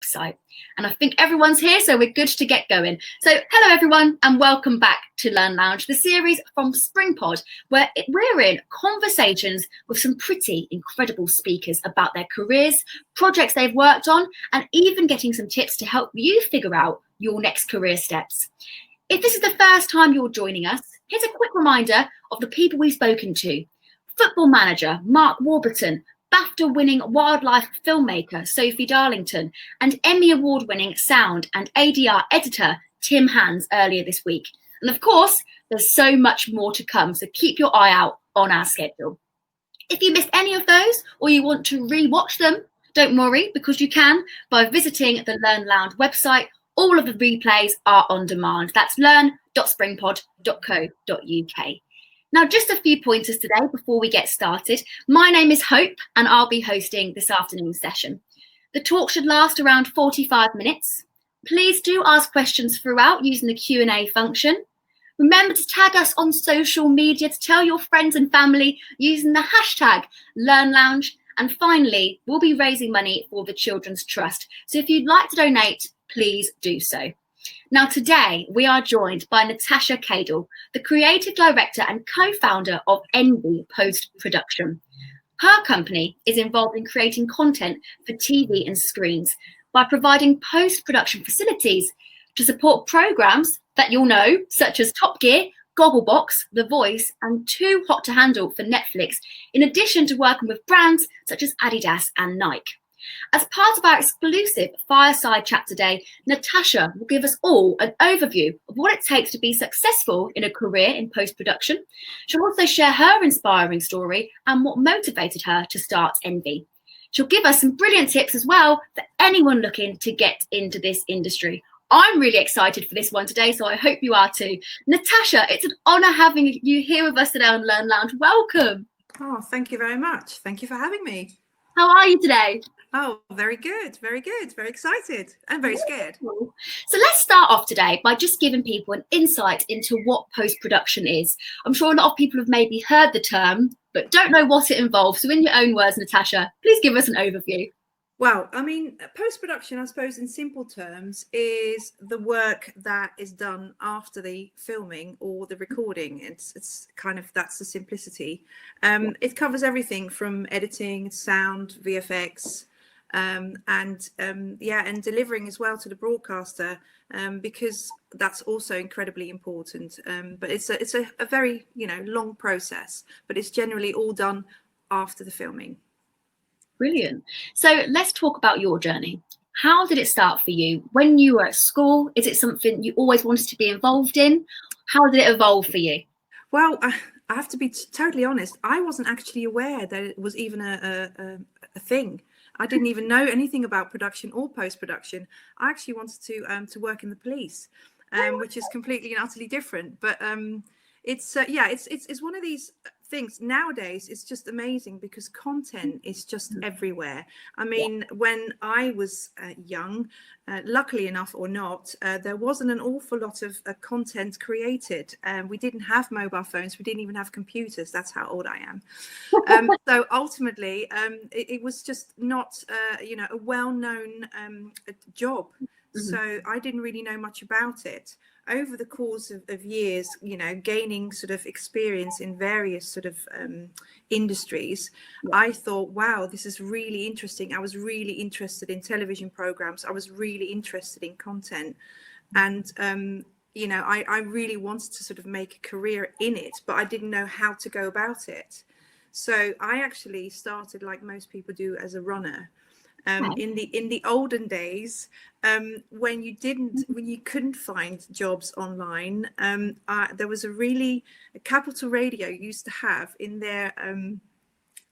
website. And I think everyone's here, so we're good to get going. So hello everyone, and welcome back to Learn Lounge, the series from SpringPod, where we're in conversations with some pretty incredible speakers about their careers, projects they've worked on, and even getting some tips to help you figure out your next career steps. If this is the first time you're joining us, here's a quick reminder of the people we've spoken to. Football manager Mark Warburton, BAFTA-winning wildlife filmmaker Sophie Darlington, and Emmy Award-winning sound and ADR editor Tim Hands earlier this week. And of course, there's so much more to come, so keep your eye out on our schedule. If you missed any of those or you want to re-watch them, don't worry, because you can by visiting the Learn Lounge website. All of the replays are on demand. That's learn.springpod.co.uk. Now, just a few pointers today before we get started. My name is Hope, and I'll be hosting this afternoon's session. The talk should last around 45 minutes. Please do ask questions throughout using the Q&A function. Remember to tag us on social media to tell your friends and family using the hashtag LearnLounge. And finally, we'll be raising money for the Children's Trust. So if you'd like to donate, please do so. Now, today we are joined by Natascha Cadle, the creative director and co-founder of Envy Post Production. Her company is involved in creating content for TV and screens by providing post-production facilities to support programs that you'll know, such as Top Gear, Gogglebox, The Voice, and Too Hot to Handle for Netflix, in addition to working with brands such as Adidas and Nike. As part of our exclusive fireside chat today, Natascha will give us all an overview of what it takes to be successful in a career in post-production. She'll also share her inspiring story and what motivated her to start Envy. She'll give us some brilliant tips as well for anyone looking to get into this industry. I'm really excited for this one today, so I hope you are too. Natascha, it's an honour having you here with us today on Learn Lounge. Welcome. Oh, thank you very much. Thank you for having me. How are you today? Oh, very good, very good, very excited and very scared. So let's start off today by just giving people an insight into what post-production is. I'm sure a lot of people have maybe heard the term, but don't know what it involves. So in your own words, Natascha, please give us an overview. Well, I mean, post-production, I suppose, in simple terms, is the work that is done after the filming or the recording. It's kind of, that's the simplicity. It covers everything from editing, sound, VFX, and delivering as well to the broadcaster, because that's also incredibly important. But it's a very, long process, but it's generally all done after the filming. Brilliant. So let's talk about your journey. How did it start for you? When you were at school, is it something you always wanted to be involved in? How did it evolve for you? Well, I have to be totally honest. I wasn't actually aware that it was even a thing. I didn't even know anything about production or post-production. I actually wanted to work in the police, which is completely and utterly different. But it's one of these things nowadays. It's just amazing because content is just everywhere. I mean, when I was young, luckily enough or not, there wasn't an awful lot of content created. We didn't have mobile phones. We didn't even have computers. That's how old I am. So ultimately, it was just not, a well-known job. So I didn't really know much about it. Over the course of years, gaining sort of experience in various sort of industries, I thought, wow, this is really interesting. I was really interested in television programs. I was really interested in content. And, I really wanted to sort of make a career in it, but I didn't know how to go about it. So I actually started, like most people do, as a runner. In the olden days, when you couldn't find jobs online, there was a Capital Radio used to have in their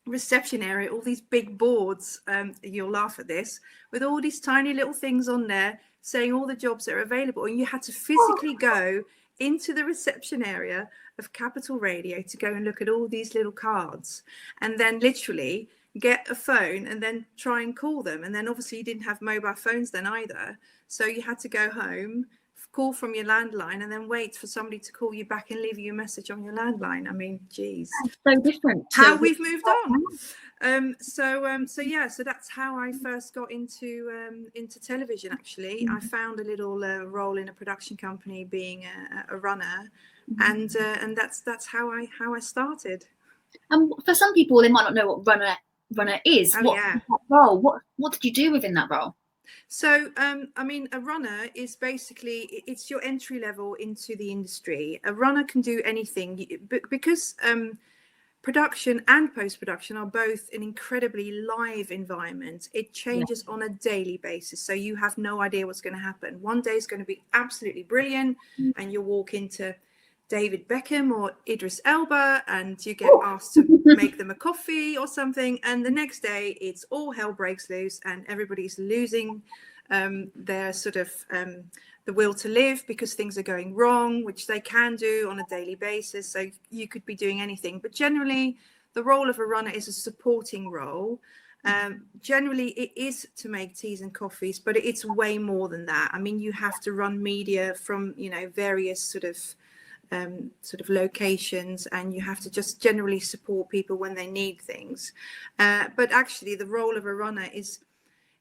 reception area all these big boards. You'll laugh at this, with all these tiny little things on there saying all the jobs that are available, and you had to physically go into the reception area of Capital Radio to go and look at all these little cards, and then literally get a phone and then try and call them. And then obviously you didn't have mobile phones then either, so you had to go home, call from your landline and then wait for somebody to call you back and leave you a message on your landline. I mean, geez, so different. How we've moved on. So that's how I first got into television. Actually, I found a little role in a production company, being a runner, and that's how I started. And for some people, they might not know what runner is. Oh, what yeah. role? What did you do within that role? So, I mean, a runner is basically, it's your entry level into the industry. A runner can do anything, because production and post-production are both an incredibly live environment. It changes on a daily basis. So you have no idea what's going to happen. One day is going to be absolutely brilliant, and you'll walk into David Beckham or Idris Elba and you get asked to make them a coffee or something, and the next day it's all hell breaks loose and everybody's losing their sort of the will to live because things are going wrong, which they can do on a daily basis. So you could be doing anything, but generally the role of a runner is a supporting role. Generally it is to make teas and coffees, but it's way more than that. I mean, you have to run media from, you know, various sort of locations, and you have to just generally support people when they need things. But actually the role of a runner is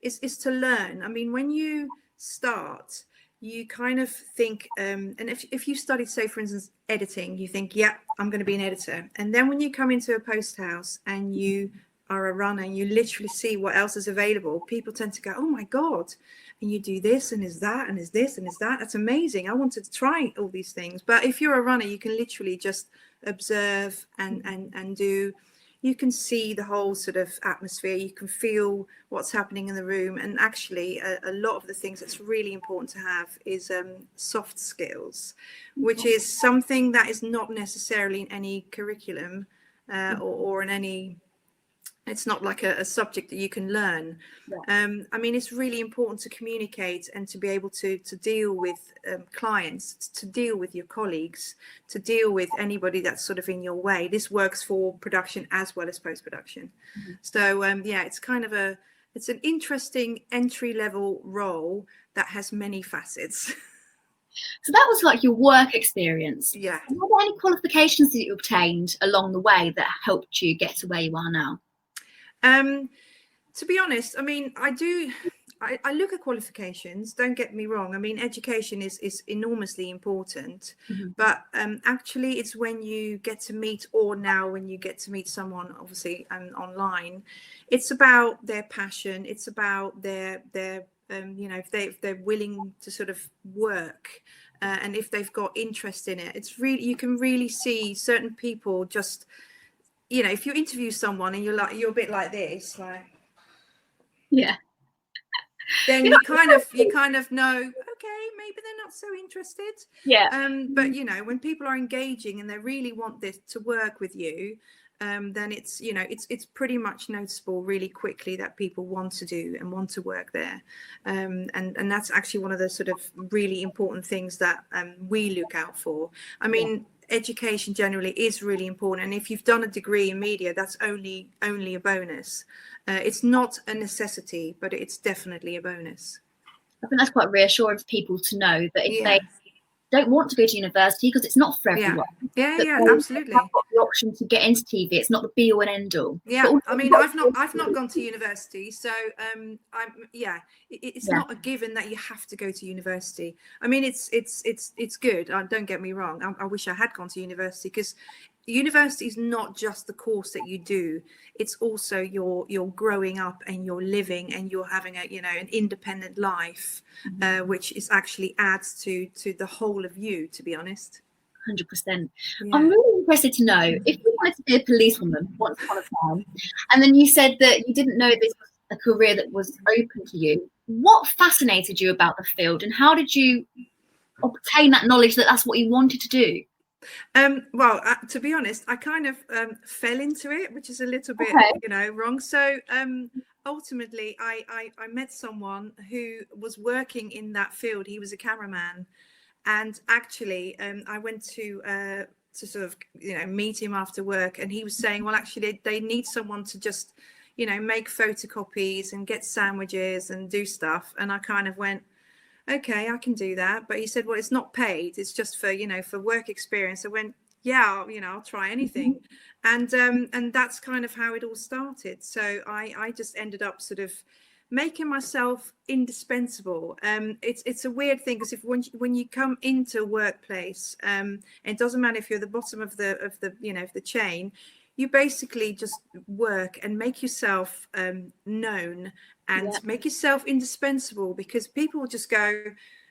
to learn. I mean, when you start, you kind of think, and if you studied, say, for instance, editing, you think, yeah, I'm going to be an editor. And then when you come into a post house and you are a runner and you literally see what else is available, people tend to go, oh my God, and you do this and is that and is this and is that. That's amazing. I wanted to try all these things. But if you're a runner, you can literally just observe and do. You can see the whole sort of atmosphere. You can feel what's happening in the room. And actually, a lot of the things that's really important to have is soft skills, which is something that is not necessarily in any curriculum or in any. It's not like a subject that you can learn. I mean, it's really important to communicate and to be able to deal with clients, to deal with your colleagues, to deal with anybody that's sort of in your way. This works for production as well as post-production. So, yeah, it's kind of it's an interesting entry-level role that has many facets. So that was like your work experience. Yeah. Were there any qualifications that you obtained along the way that helped you get to where you are now? To be honest, I mean, I look at qualifications, don't get me wrong. I mean, education is enormously important, but actually it's when you get to meet, or now when you get to meet someone, obviously, online, it's about their passion. It's about their you know, if they're willing to sort of work, and if they've got interest in it. It's really, you can really see certain people just, you know, if you interview someone and you're a bit like this, like, yeah, then you kind of know, okay, maybe they're not so interested. But you know, when people are engaging and they really want this to work with you, then it's, you know, it's pretty much noticeable really quickly that people want to do and want to work there. And that's actually one of the sort of really important things that we look out for. I mean, education generally is really important, and if you've done a degree in media, that's only a bonus. It's not a necessity, but it's definitely a bonus. I think that's quite reassuring for people to know that if they don't want to go to university, because it's not for everyone. Absolutely. Have got the option to get into TV. It's not the be all and end all. I mean, I've not gone to university, so it's not a given that you have to go to university. I mean, it's good. Don't get me wrong. I wish I had gone to university, because university is not just the course that you do. It's also you're growing up and you're living and you're having an independent life, which is actually adds to the whole of you, to be honest. 100%. I'm really interested to know, if you wanted to be a policewoman once upon a time, and then you said that you didn't know this was a career that was open to you, what fascinated you about the field, and how did you obtain that knowledge that that's what you wanted to do? Well, to be honest, I kind of fell into it, which is a little bit, wrong. So ultimately, I met someone who was working in that field. He was a cameraman, and actually, I went to sort of meet him after work, and he was saying, well, actually, they need someone to just make photocopies and get sandwiches and do stuff. And I kind of went, okay, I can do that. But he said, well, it's not paid. It's just for, for work experience. I went, yeah, I'll try anything. And that's kind of how it all started. So I just ended up sort of making myself indispensable. It's a weird thing, because when you come into a workplace, it doesn't matter if you're the bottom of the chain, you basically just work and make yourself known and make yourself indispensable, because people will just go,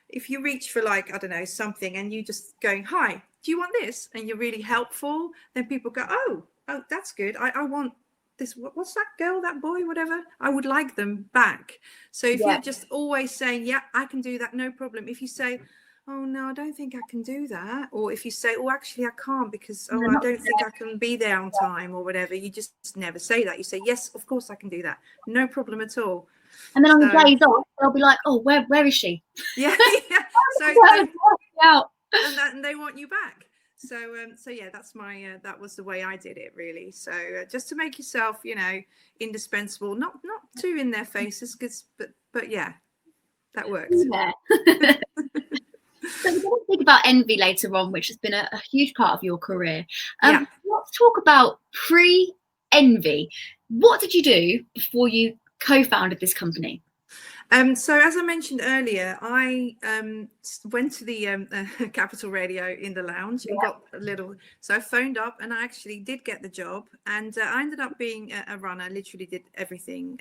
if you reach for, like, I don't know, something, and you just going, hi, do you want this? And you're really helpful, then people go, oh, that's good. I want this. What's that girl, that boy, whatever? I would like them back. So if you're just always saying, yeah, I can do that, no problem. If you say, oh no, I don't think I can do that, or if you say, oh, actually I can't, because I don't think I can be there on time, or whatever, you just never say that. You say, yes, of course I can do that, no problem at all. And then on the days off, they'll be like, oh, where is she? Yeah. So and they want you back. So yeah, that's my that was the way I did it, really. So just to make yourself, indispensable, not too in their faces, but yeah, that worked. Yeah. So we're going to think about envy later on, which has been a huge part of your career. Let's talk about pre-envy. What did you do before you co-founded this company? So as I mentioned earlier, I went to the Capital Radio in the lounge and got a little. So I phoned up and I actually did get the job, and I ended up being a runner. Literally did everything,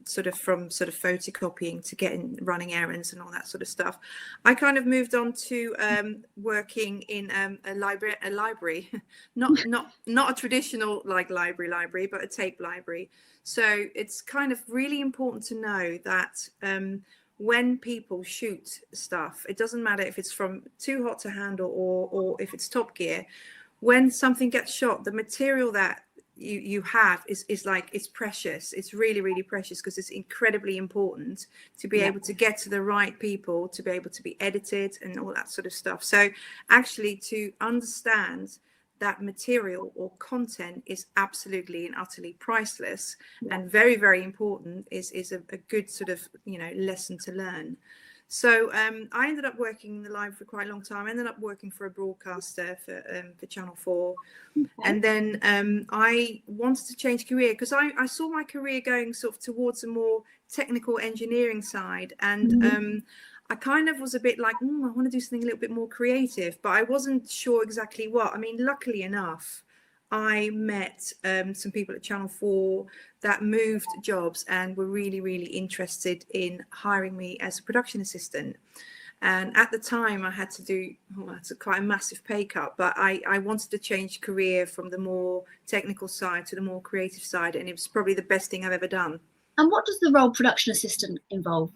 sort of from photocopying to getting running errands and all that sort of stuff. I kind of moved on to working in a library, not a traditional like library, but a tape library. So it's kind of really important to know that when people shoot stuff, it doesn't matter if it's from Too Hot to Handle or if it's Top Gear. When something gets shot, the material that you have is like, it's precious. It's really, really precious, because it's incredibly important to be able to get to the right people, to be able to be edited and all that sort of stuff. So actually, to understand that material or content is absolutely and utterly priceless and very, very important is a good sort of lesson to learn. So I ended up working in the library for quite a long time. I ended up working for a broadcaster for Channel 4. And then I wanted to change career, because I saw my career going sort of towards a more technical engineering side. And I kind of was a bit like, I want to do something a little bit more creative, but I wasn't sure exactly what. I mean, luckily enough, I met some people at Channel 4 that moved jobs and were really, really interested in hiring me as a production assistant. And at the time, I had to do quite a massive pay cut, but I wanted to change career from the more technical side to the more creative side, and it was probably the best thing I've ever done. And what does the role production assistant involve?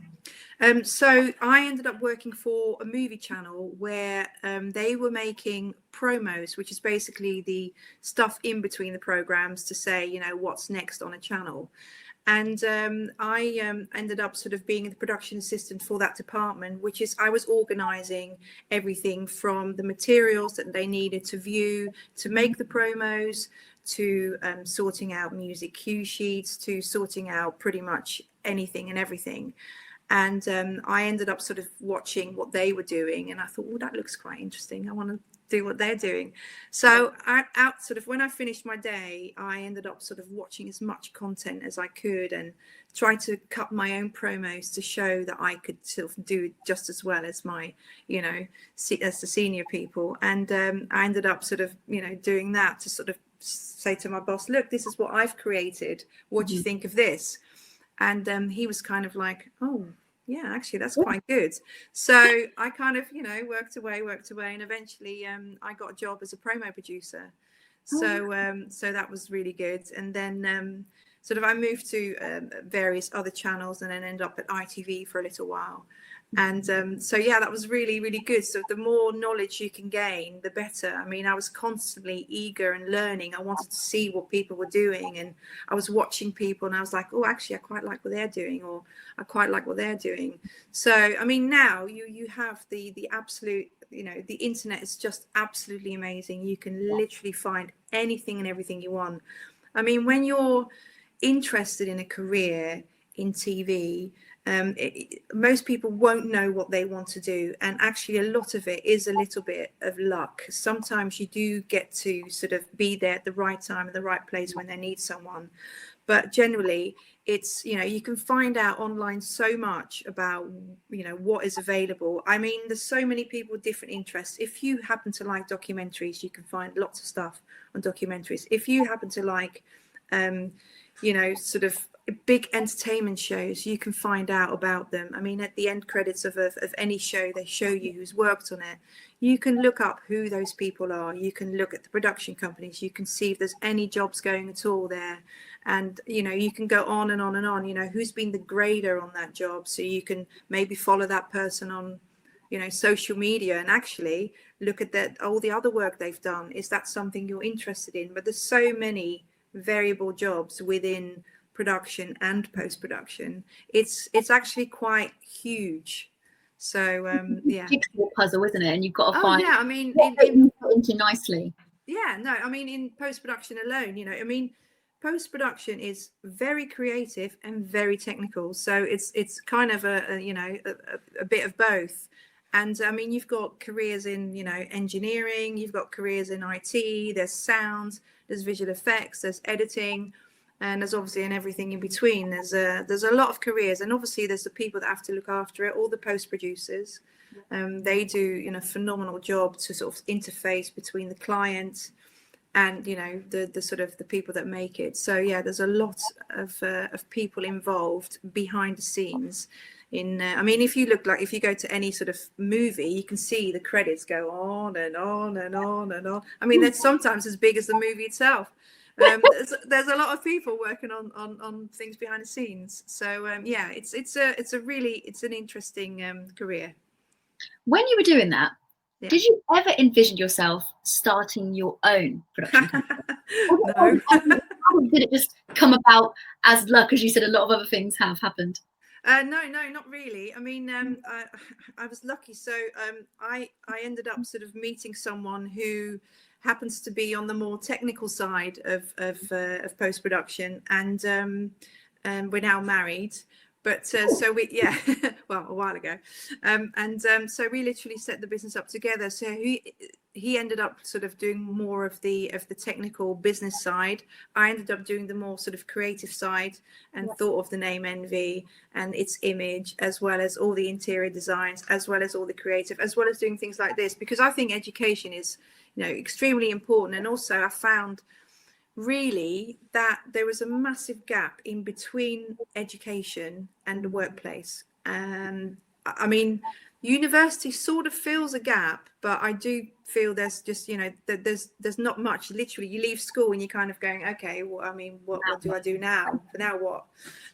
So I ended up working for a movie channel where they were making promos, which is basically the stuff in between the programs to say, what's next on a channel. And I ended up sort of being the production assistant for that department, which is I was organizing everything from the materials that they needed to view, to make the promos, to sorting out music cue sheets, to sorting out pretty much anything and everything. And I ended up sort of watching what they were doing, and I thought, oh, that looks quite interesting. I want to do what they're doing. So when I finished my day, I ended up sort of watching as much content as I could and try to cut my own promos to show that I could sort of do just as well as my, as the senior people. And I ended up sort of, doing that to sort of say to my boss, look, this is what I've created. What do you think of this? And he was kind of like, oh, yeah, actually, that's quite good. So I kind of, worked away. And eventually I got a job as a promo producer. So that was really good. And then sort of I moved to various other channels and then ended up at ITV for a little while. And so, yeah, that was really, really good. So the more knowledge you can gain, the better. I mean, I was constantly eager and learning. I wanted to see what people were doing. And I was watching people and I was like, oh, actually, I quite like what they're doing, or I quite like what they're doing. So, I mean, now you have the absolute, the internet is just absolutely amazing. You can literally find anything and everything you want. I mean, when you're interested in a career in TV, most people won't know what they want to do, and actually a lot of it is a little bit of luck. Sometimes you do get to sort of be there at the right time in the right place when they need someone, but generally it's, you know, you can find out online so much about, you know, what is available. I mean, there's so many people with different interests. If you happen to like documentaries, you can find lots of stuff on documentaries. If you happen to like you know, sort of big entertainment shows, you can find out about them. I mean, at the end credits of any show, they show you who's worked on it. You can look up who those people are. You can look at the production companies. You can see if there's any jobs going at all there. And, you know, you can go on and on and on, you know, who's been the grader on that job. So you can maybe follow that person on, you know, social media and actually look at that, all the other work they've done. Is that something you're interested in? But there's so many variable jobs within production and post-production. It's actually quite huge. So yeah, jigsaw puzzle, isn't it? And you've got to find, yeah, I mean, what into nicely. Yeah, no, I mean, in post-production alone, you know, I mean, post-production is very creative and very technical, so it's kind of a you know, a bit of both. And I mean, you've got careers in, you know, engineering, you've got careers in IT, there's sound, there's visual effects, there's editing, and there's obviously in everything in between. There's a lot of careers, and obviously there's the people that have to look after it, all the post producers. They do, you know, phenomenal job to sort of interface between the client and, you know, the sort of the people that make it. So yeah, there's a lot of people involved behind the scenes. In I mean, if you look, like if you go to any sort of movie, you can see the credits go on and on and on and on. I mean, that's sometimes as big as the movie itself. There's a lot of people working on things behind the scenes. So yeah, it's an interesting career. When you were doing that, yeah, did you ever envision yourself starting your own production company? No. Did it just come about as luck, as you said, a lot of other things have happened? No, not really. I mean, I was lucky. So I ended up sort of meeting someone who happens to be on the more technical side of post-production, and we're now married. But so we, yeah, well, a while ago, so we literally set the business up together. So he ended up sort of doing more of the technical business side. I ended up doing the more sort of creative side, and thought of the name NV and its image, as well as all the interior designs, as well as all the creative, as well as doing things like this, because I think education is, you know, extremely important. And also I found really that there was a massive gap in between education and the workplace. And I mean, university sort of fills a gap, but I do feel there's just, you know, there's not much. Literally, you leave school and you're kind of going, okay, well, I mean, what do I do now? For now, what?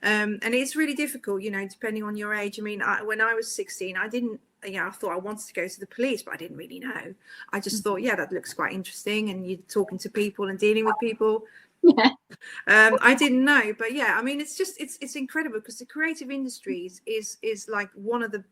And it's really difficult, you know, depending on your age. I mean, when I was 16, I didn't, you know, I thought I wanted to go to the police, but I didn't really know. I just thought, yeah, that looks quite interesting, and you're talking to people and dealing with people. Yeah. I didn't know, but yeah, I mean, it's incredible, because the creative industries is like one of the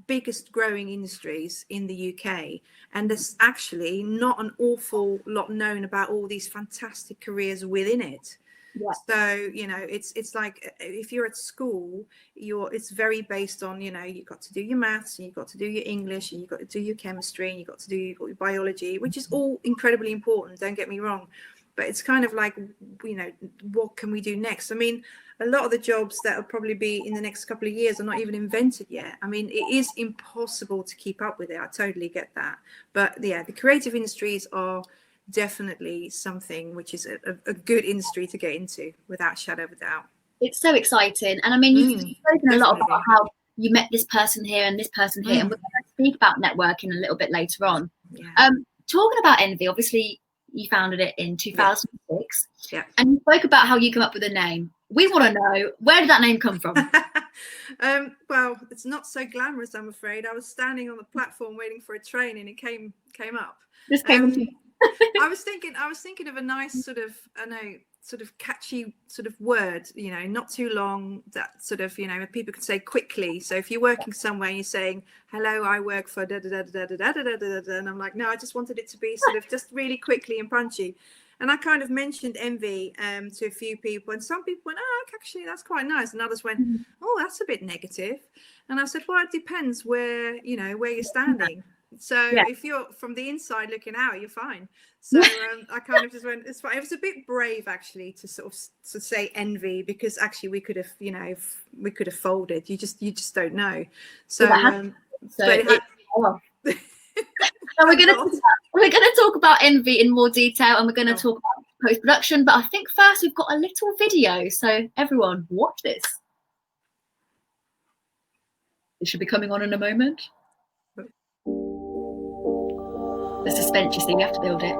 biggest growing industries in the UK, and there's actually not an awful lot known about all these fantastic careers within it. Yeah. So, you know, it's like if you're at school, it's very based on, you know, you've got to do your maths, and you've got to do your English, and you've got to do your chemistry, and you've got to do your biology, which is all incredibly important, don't get me wrong. But it's kind of like, you know, what can we do next? I mean, a lot of the jobs that will probably be in the next couple of years are not even invented yet. I mean, it is impossible to keep up with it. I totally get that. But yeah, the creative industries are definitely something which is a good industry to get into, without a shadow of a doubt. It's so exciting. And I mean, you've spoken a lot about how you met this person here and this person here, and we're going to speak about networking a little bit later on. Yeah. Talking about Envy, obviously you founded it in 2006. Yeah. And you spoke about how you come up with a name. We want to know, where did that name come from? Well, it's not so glamorous, I'm afraid. I was standing on the platform waiting for a train, and it came up. Just came I was thinking of a nice sort of, I know, sort of catchy sort of word, you know, not too long, that sort of, you know, people could say quickly. So if you're working somewhere and you're saying, hello, I work for da da da da da da da da da, and I'm like, no, I just wanted it to be sort of just really quickly and punchy. And I kind of mentioned envy to a few people, and some people went, "Oh, actually, that's quite nice," and others went, "Oh, that's a bit negative." And I said, "Well, it depends where you're standing. So if you're from the inside looking out, you're fine." So I kind of just went, "It's fine." It was a bit brave actually to sort of to say envy, because actually we could have folded. You just don't know. So So we're going to talk about envy in more detail, and we're going to talk about post-production. But I think first we've got a little video. So everyone, watch this. It should be coming on in a moment. The suspense, you see, we have to build it.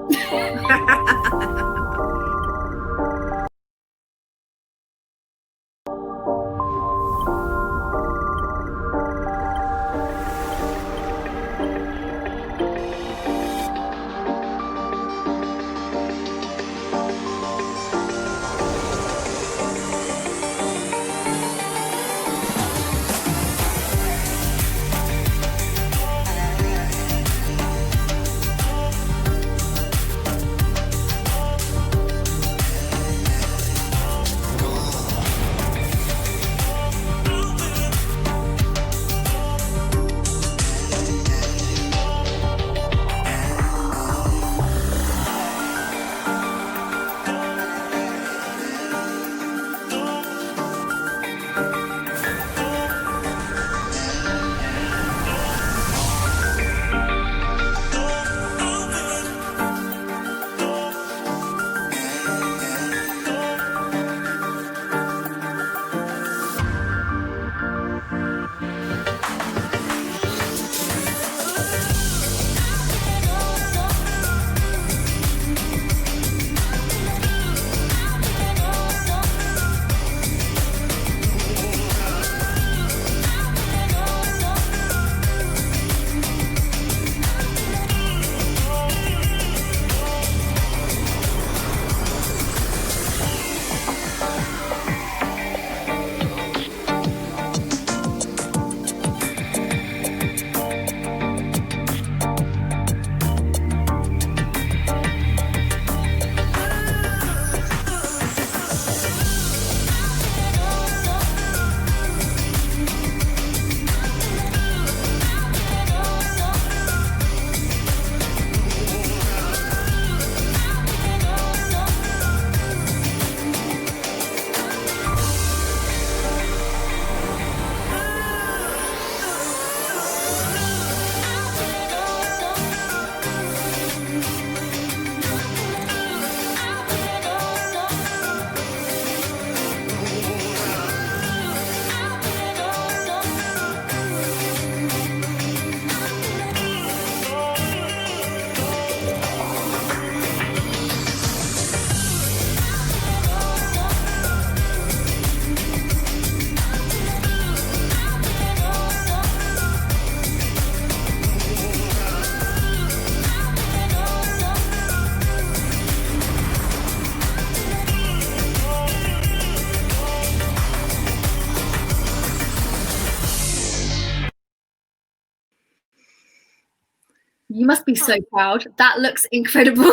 You must be so proud. That looks incredible.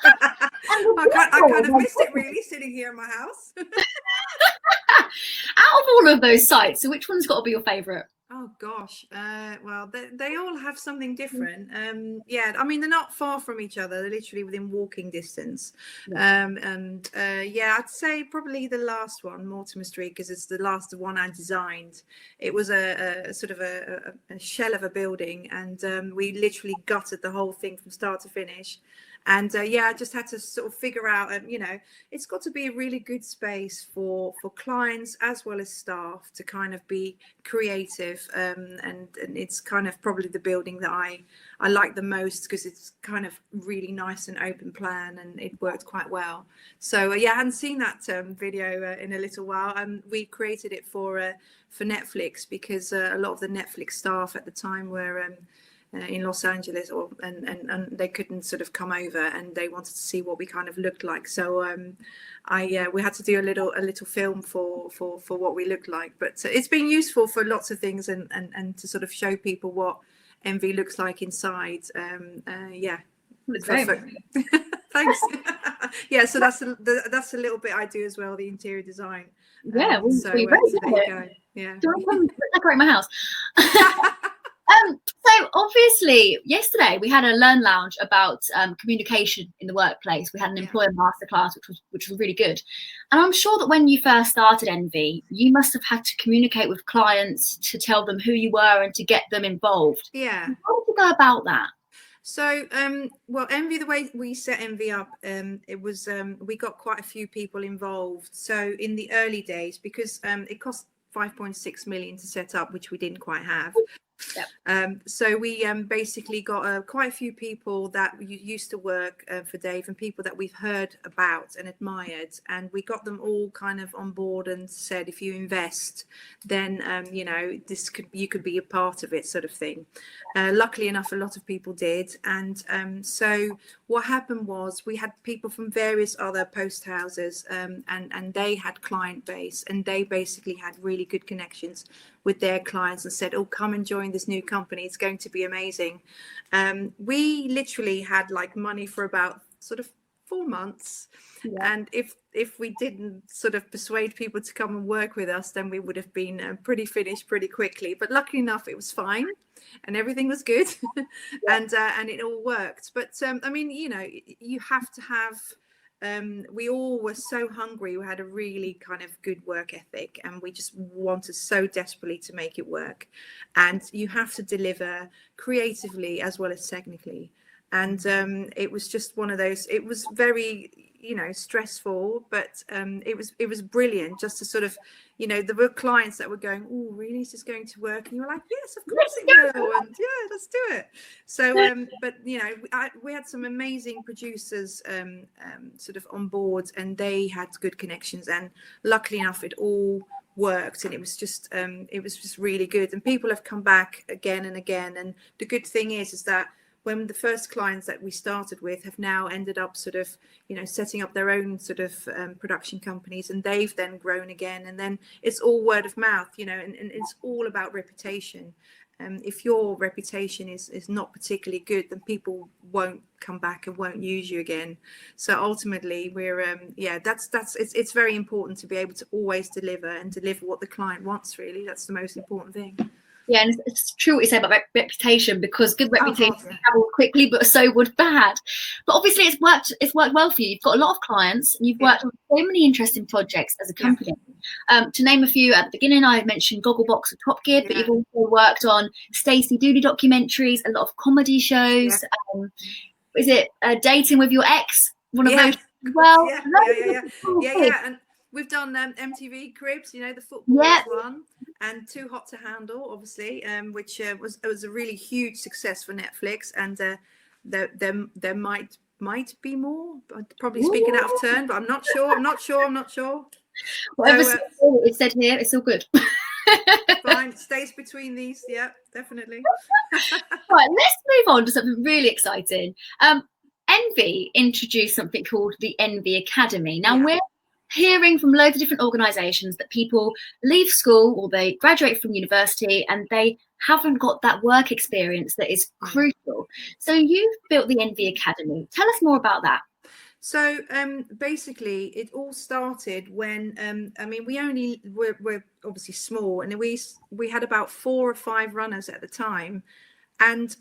I kind of missed it really, sitting here in my house. Out of all of those sites, so which one's got to be your favourite? Oh gosh, well, they all have something different. Yeah, I mean, they're not far from each other. They're literally within walking distance. Yeah. Yeah, I'd say probably the last one, Mortimer Street, because it's the last one I designed. It was a sort of a shell of a building, and we literally gutted the whole thing from start to finish. And yeah, I just had to sort of figure out, it's got to be a really good space for clients as well as staff to kind of be creative. And it's kind of probably the building that I like the most, because it's kind of really nice and open plan, and it worked quite well. So yeah, I hadn't seen that video in a little while, and we created it for Netflix, because a lot of the Netflix staff at the time were in Los Angeles, and they couldn't sort of come over, and they wanted to see what we kind of looked like. So we had to do a little film for what we looked like. But it's been useful for lots of things, and to sort of show people what Envy looks like inside. Yeah. Thanks. Yeah, so that's a little bit I do as well, the interior design. Yeah, so we there you go. Yeah. Do I come decorate my house? So obviously yesterday we had a Learn Lounge about communication in the workplace. We had an employer masterclass, which was really good. And I'm sure that when you first started Envy, you must have had to communicate with clients to tell them who you were and to get them involved. Yeah. How did you go about that? So, well, Envy, the way we set Envy up, it was we got quite a few people involved. So in the early days, because it cost 5.6 million to set up, which we didn't quite have. Yep. So we basically got quite a few people that used to work for Dave, and people that we've heard about and admired, and we got them all kind of on board and said, if you invest, then you could be a part of it, sort of thing. Luckily enough, a lot of people did, and so what happened was we had people from various other post houses, and they had client base, and they basically had really good connections with their clients and said, oh, come and join this new company, it's going to be amazing. We literally had like money for about sort of 4 months. Yeah. And if we didn't sort of persuade people to come and work with us, then we would have been pretty finished pretty quickly. But luckily enough, it was fine and everything was good. And it all worked. But I mean, you have to have, we all were so hungry. We had a really kind of good work ethic, and we just wanted so desperately to make it work. And you have to deliver creatively as well as technically. And it was just one of those, it was very, stressful, but it was brilliant just to sort of, there were clients that were going, oh, really, is this going to work? And you were like, yes, of course it will. And yeah, let's do it. So, but, we had some amazing producers sort of on board, and they had good connections. And luckily enough, it all worked, and it was just really good. And people have come back again and again. And the good thing is that when the first clients that we started with have now ended up sort of, setting up their own sort of production companies, and they've then grown again. And then it's all word of mouth, and it's all about reputation. If your reputation is not particularly good, then people won't come back and won't use you again. So ultimately, we're it's very important to be able to always deliver what the client wants. Really, that's the most important thing. Yeah, and it's true what you say about reputation, because good reputation travel quickly, but so would bad. But obviously, it's worked well for you. You've got a lot of clients, and you've worked on so many interesting projects as a company. To name a few, at the beginning, I mentioned Gogglebox and Top Gear, but you've also worked on Stacey Dooley documentaries, a lot of comedy shows. Is it Dating with Your Ex? One of those as well. Yeah. And we've done MTV Cribs, the football one, and Too Hot to Handle, obviously, which was a really huge success for Netflix. And there might be more. Probably speaking out of turn, but I'm not sure. Whatever it's said here, it's all good. Fine, it stays between these. Yeah, definitely. Right, let's move on to something really exciting. Envy introduced something called the Envy Academy. Now we're hearing from loads of different organisations that people leave school or they graduate from university and they haven't got that work experience that is crucial. So you've built the Envy Academy. Tell us more about that. So basically, it all started when we're obviously small, and we had about 4 or 5 runners at the time, and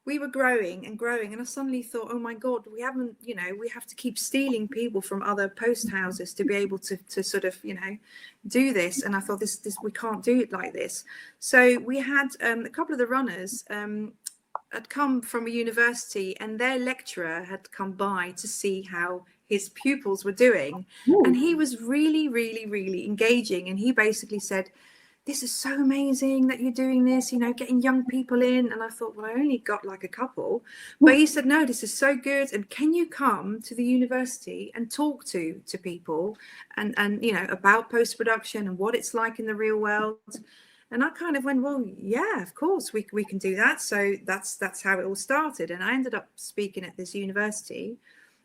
we were growing, and I suddenly thought, oh my God, we have to keep stealing people from other post houses to be able to sort of, do this. And I thought this we can't do it like this. So we had a couple of the runners had come from a university, and their lecturer had come by to see how his pupils were doing. Ooh. And he was really, really, really engaging. And he basically said, this is so amazing that you're doing this, getting young people in. And I thought, well, I only got like a couple. But he said, no, this is so good. And can you come to the university and talk to people and about post-production and what it's like in the real world? And I kind of went, well, yeah, of course we can do that. So that's how it all started. And I ended up speaking at this university,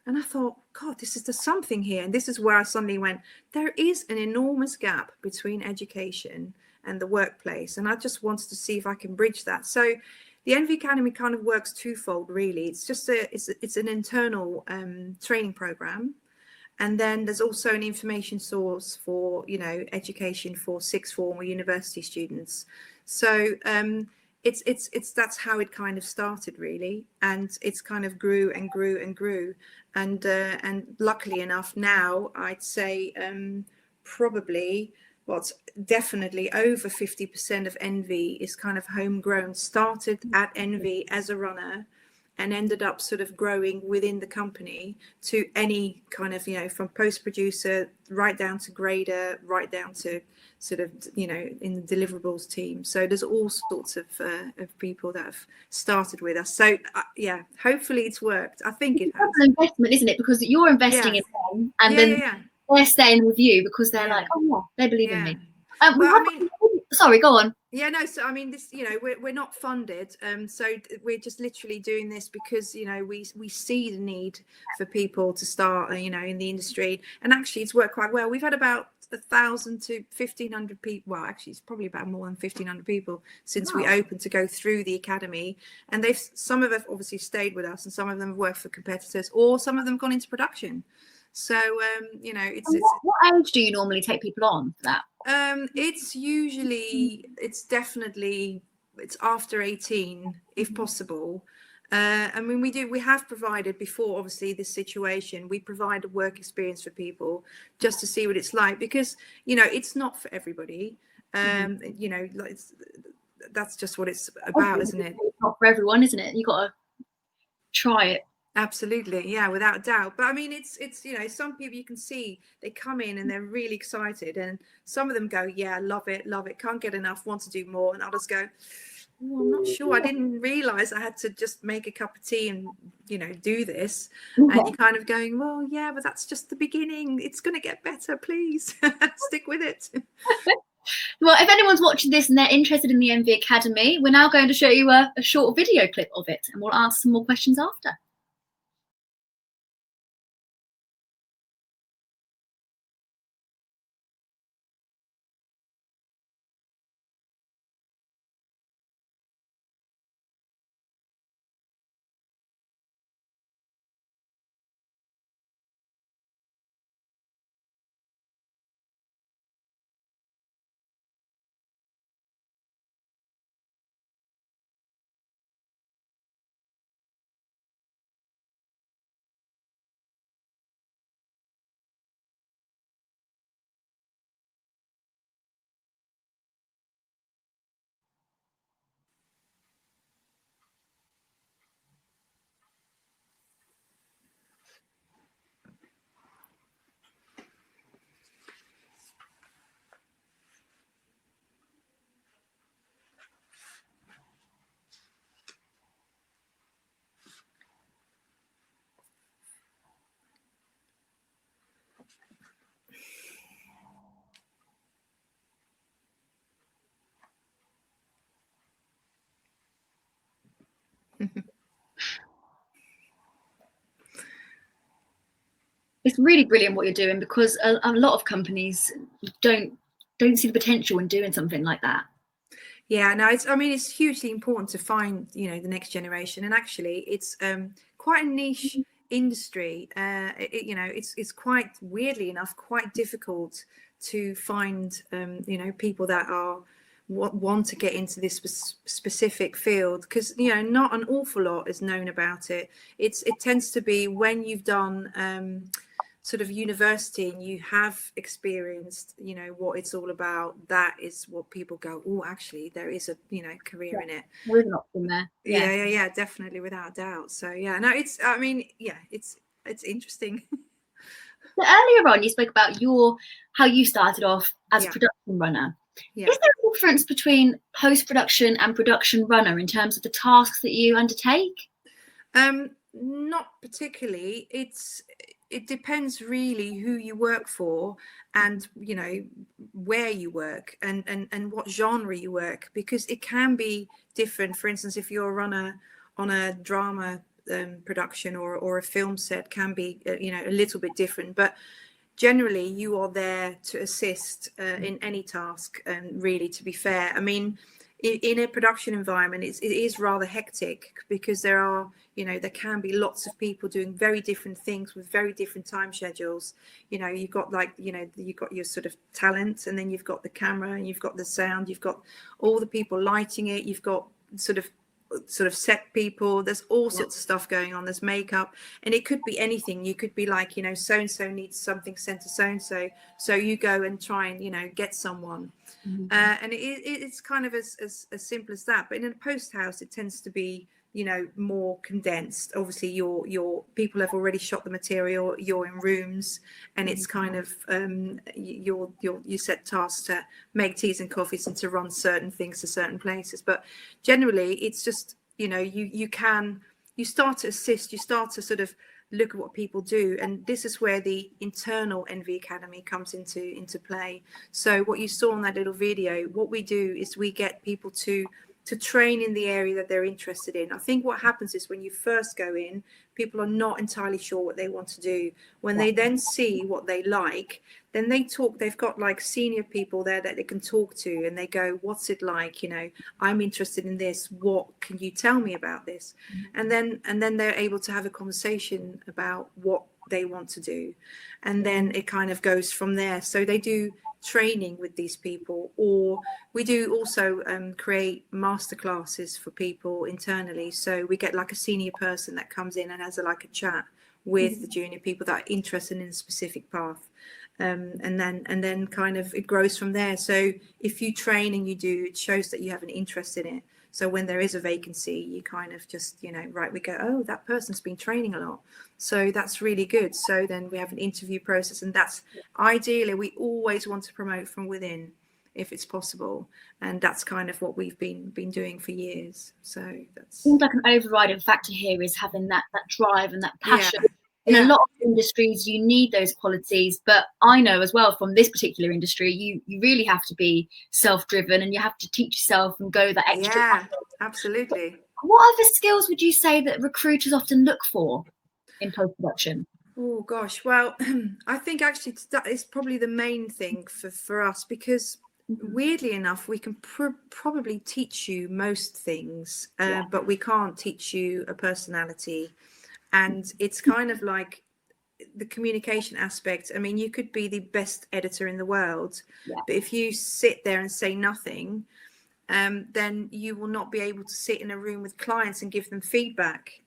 and I thought, God, there's something here. And this is where I suddenly went, there is an enormous gap between education and the workplace. And I just wanted to see if I can bridge that. So the NV Academy kind of works twofold, really. It's just it's an internal training program. And then there's also an information source for, you know, education for sixth form or university students. So it's that's how it kind of started, really, and it's kind of grew and grew and grew, and luckily enough now I'd say probably what's definitely over 50% of NV is kind of homegrown. Started at NV as a runner, and ended up sort of growing within the company to any kind of, you know, from post producer right down to grader, right down to sort of, you know, in the deliverables team. So there's all sorts of people that have started with us. So yeah, hopefully it's worked. I think it has. It's an investment, isn't it? Because you're investing in them, and then they're staying with you because they're like, oh yeah, they believe in me. Well, I mean, sorry, go on. Yeah, no, so I mean, this, you know, we're not funded, so we're just literally doing this because, you know, we see the need for people to start, you know, in the industry, and actually it's worked quite well. We've had about 1,000 to 1,500 people. Well, actually, it's probably about more than 1,500 people since we opened to go through the academy, and some of them obviously stayed with us, and some of them have worked for competitors, or some of them gone into production. So you know, it's what age do you normally take people on for that? It's definitely after 18 if possible. I mean, we have provided before, obviously, this situation, we provide a work experience for people just to see what it's like, because, you know, it's not for everybody. You know, that's just what it's about, isn't it? It's not for everyone, isn't it? You got to try it. Absolutely, yeah, without a doubt. But I mean, it's you know, some people you can see they come in and they're really excited, and some of them go, yeah, love it, can't get enough, want to do more, and others go, oh, I'm not sure, I didn't realize I had to just make a cup of tea and, you know, do this. And you're kind of going, well, yeah, but that's just the beginning, it's going to get better, please. Stick with it. Well, if anyone's watching this and they're interested in the NV Academy, we're now going to show you a short video clip of it, and we'll ask some more questions after. It's really brilliant what you're doing, because a lot of companies don't see the potential in doing something like that. Yeah, no, it's hugely important to find, you know, the next generation, and actually it's quite a niche industry. You know, it's quite, weirdly enough, quite difficult to find you know, people that are want to get into this specific field, because, you know, not an awful lot is known about it. It tends to be when you've done sort of university and you have experienced, you know, what it's all about, that is what people go, oh, actually there is a, you know, career in it. There is an option there. Yeah, definitely, without a doubt. So yeah, no, it's, I mean, yeah, it's interesting. So earlier on you spoke about how you started off as a production runner. Yeah. Is there a difference between post-production and production runner in terms of the tasks that you undertake? Not particularly. It depends really who you work for, and, you know, where you work, and what genre you work, because it can be different. For instance, if you're a runner on a drama production or a film set, can be you know, a little bit different, but generally you are there to assist in any task, really, to be fair. I mean, in a production environment, it is rather hectic, because there can be lots of people doing very different things with very different time schedules. You've got you've got your sort of talent, and then you've got the camera, and you've got the sound, you've got all the people lighting it, you've got sort of set people, there's all sorts of stuff going on, there's makeup, and it could be anything. You could be like, so and so needs something sent to so and so you go and try and get someone. And it's kind of as simple as that. But in a post house, it tends to be more condensed. Obviously your people have already shot the material, you're in rooms, and it's kind of you set tasks to make teas and coffees and to run certain things to certain places. But generally it's just you start to assist, you start to sort of look at what people do, and this is where the internal NV Academy comes into play. So what you saw in that little video, what we do is we get people to train in the area that they're interested in. I think what happens is when you first go in, people are not entirely sure what they want to do. When they then see what they like, then they've got like senior people there that they can talk to, and they go, what's it like? I'm interested in this. What can you tell me about this? And then they're able to have a conversation about what they want to do. And then it kind of goes from there. So they do training with these people, or we do also create masterclasses for people internally. So we get like a senior person that comes in and has a chat with the junior people that are interested in a specific path, and then kind of it grows from there. So if you train and you do, it shows that you have an interest in it. So when there is a vacancy, you kind of just, we go, oh, that person's been training a lot. So that's really good. So then we have an interview process, and that's ideally, we always want to promote from within if it's possible. And that's kind of what we've been doing for years. So that's seems like an overriding factor here is having that drive and that passion. Yeah. In a lot of industries, you need those qualities, but I know as well from this particular industry, you really have to be self-driven, and you have to teach yourself and go that extra. Yeah, absolutely. What other skills would you say that recruiters often look for in post-production? Oh gosh, well, I think actually that is probably the main thing for us, because weirdly enough, we can probably teach you most things, but we can't teach you a personality. And it's kind of like the communication aspect. I mean, you could be the best editor in the world, but if you sit there and say nothing, then you will not be able to sit in a room with clients and give them feedback,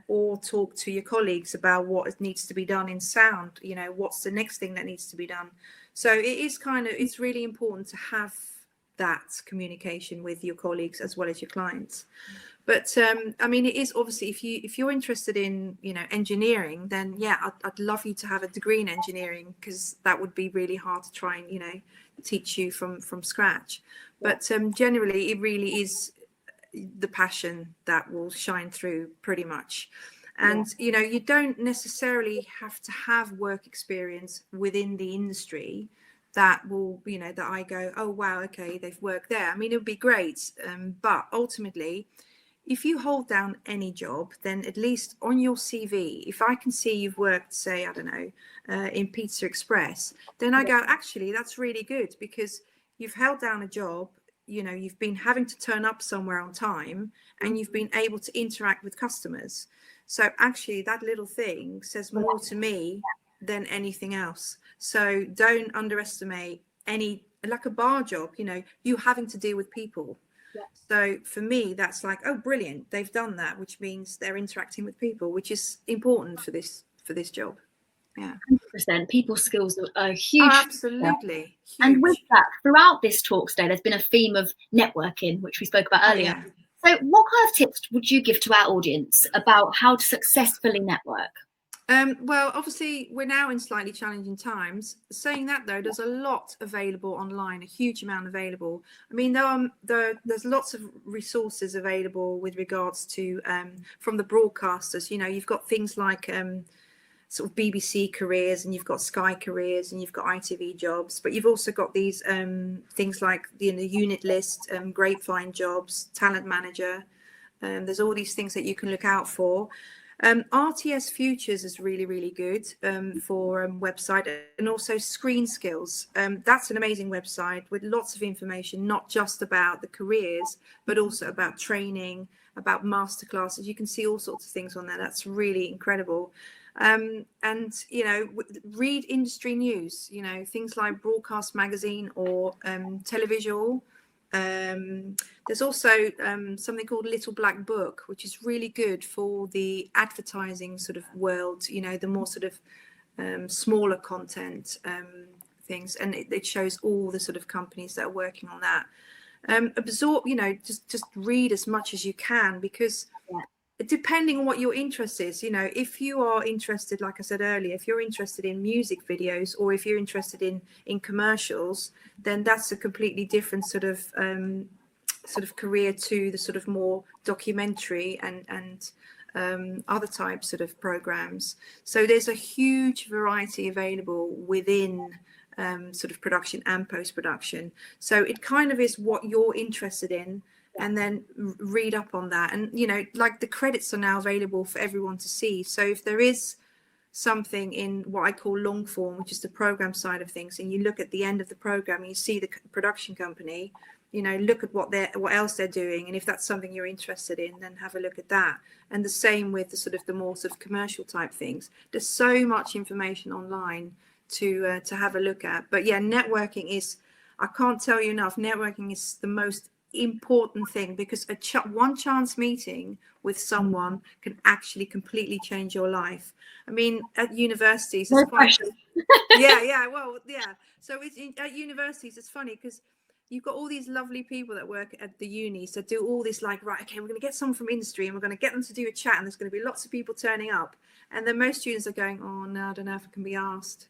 or talk to your colleagues about what needs to be done in sound, what's the next thing that needs to be done. So it's really important to have that communication with your colleagues as well as your clients. But I mean, it is obviously, if you're interested in engineering, then I'd love you to have a degree in engineering, because that would be really hard to try and teach you from scratch. But generally, it really is the passion that will shine through pretty much. And you don't necessarily have to have work experience within the industry that will that I go, oh wow, okay, they've worked there. I mean, it would be great, but ultimately, if you hold down any job, then at least on your CV, if I can see you've worked, say, I don't know, in Pizza Express, then I go, actually, that's really good, because you've held down a job, you've been having to turn up somewhere on time, and you've been able to interact with customers. So actually, that little thing says more to me than anything else. So don't underestimate like a bar job, you having to deal with people. So for me, that's like, oh, brilliant, they've done that, which means they're interacting with people, which is important for this job. Yeah, 100%. People skills are huge. Oh, absolutely. Huge. And with that, throughout this talk today, there's been a theme of networking, which we spoke about earlier. So what kind of tips would you give to our audience about how to successfully network? Well, obviously, we're now in slightly challenging times. Saying that, though, there's a lot available online, a huge amount available. I mean, there's lots of resources available with regards to from the broadcasters. You've got things like sort of BBC careers, and you've got Sky careers, and you've got ITV jobs, but you've also got these things like the unit list, Grapevine jobs, Talent Manager. There's all these things that you can look out for. RTS Futures is really, really good for website, and also Screen Skills. That's an amazing website with lots of information, not just about the careers, but also about training, about masterclasses. You can see all sorts of things on there. That's really incredible. And, you know, read industry news, you know, things like Broadcast Magazine or Televisual. There's also something called Little Black Book, which is really good for the advertising sort of world, you know, the more sort of smaller content things, and it shows all the sort of companies that are working on that. Absorb, you know, just read as much as you can, because depending on what your interest is, you know, if you are interested, like I said earlier, if you're interested in music videos, or if you're interested in commercials, then that's a completely different sort of career to the sort of more documentary and other types sort of programs. So there's a huge variety available within sort of production and post-production. So it kind of is what you're interested in, and then read up on that. And, you know, like the credits are now available for everyone to see. So if there is something in what I call long form, which is the program side of things, and you look at the end of the program and you see the production company, you know, look at what else they're doing, and if that's something you're interested in, then have a look at that. And the same with the more sort of commercial type things. There's so much information online to have a look at. But yeah, networking is, I can't tell you enough, networking is the most important thing, because one chance meeting with someone can actually completely change your life. I mean, at universities, it's funny. So at universities, it's funny because you've got all these lovely people that work at the unis that do all this, like, right, okay, we're going to get someone from industry and we're going to get them to do a chat, and there's going to be lots of people turning up, and then most students are going, oh no, I don't know if I can be asked.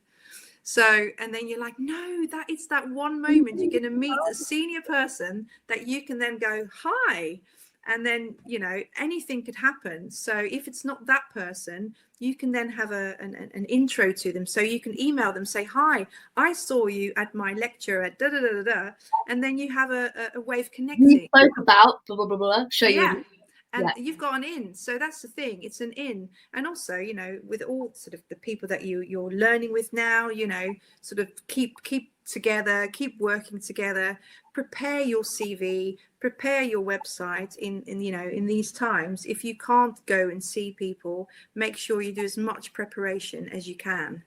So, and then you're like, no, it's that one moment you're going to meet a senior person that you can then go, hi. And then, you know, anything could happen. So if it's not that person, you can then have an intro to them. So you can email them, say, hi, I saw you at my lecture at da da da da da. And then you have a way of connecting. You spoke about blah, blah, blah, blah, show you. And you've got an in. So that's the thing. It's an in. And also, you know, with all sort of the people that you're learning with now, you know, sort of keep together, keep working together, prepare your CV, prepare your website in you know, in these times. If you can't go and see people, make sure you do as much preparation as you can.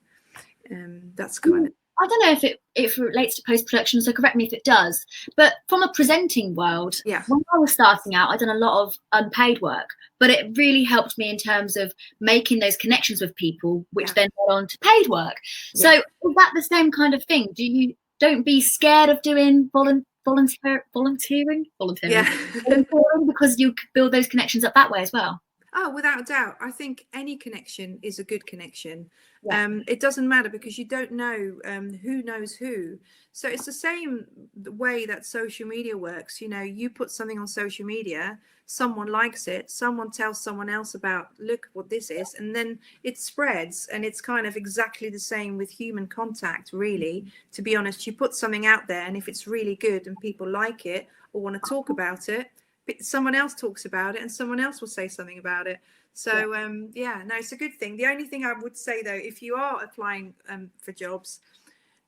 That's kind of, I don't know if it relates to post-production, so correct me if it does, but from a presenting world, when I was starting out, I'd done a lot of unpaid work, but it really helped me in terms of making those connections with people, which then got on to paid work. So is that the same kind of thing? Don't be scared of doing volunteering because you build those connections up that way as well. Oh, without a doubt. I think any connection is a good connection. It doesn't matter, because you don't know who knows who. So it's the same way that social media works. You know, you put something on social media, someone likes it, someone tells someone else about, look what this is, and then it spreads. And it's kind of exactly the same with human contact, really. To be honest, you put something out there, and if it's really good and people like it or want to talk about it, someone else talks about it, and someone else will say something about it. So no, it's a good thing. The only thing I would say, though, if you are applying for jobs,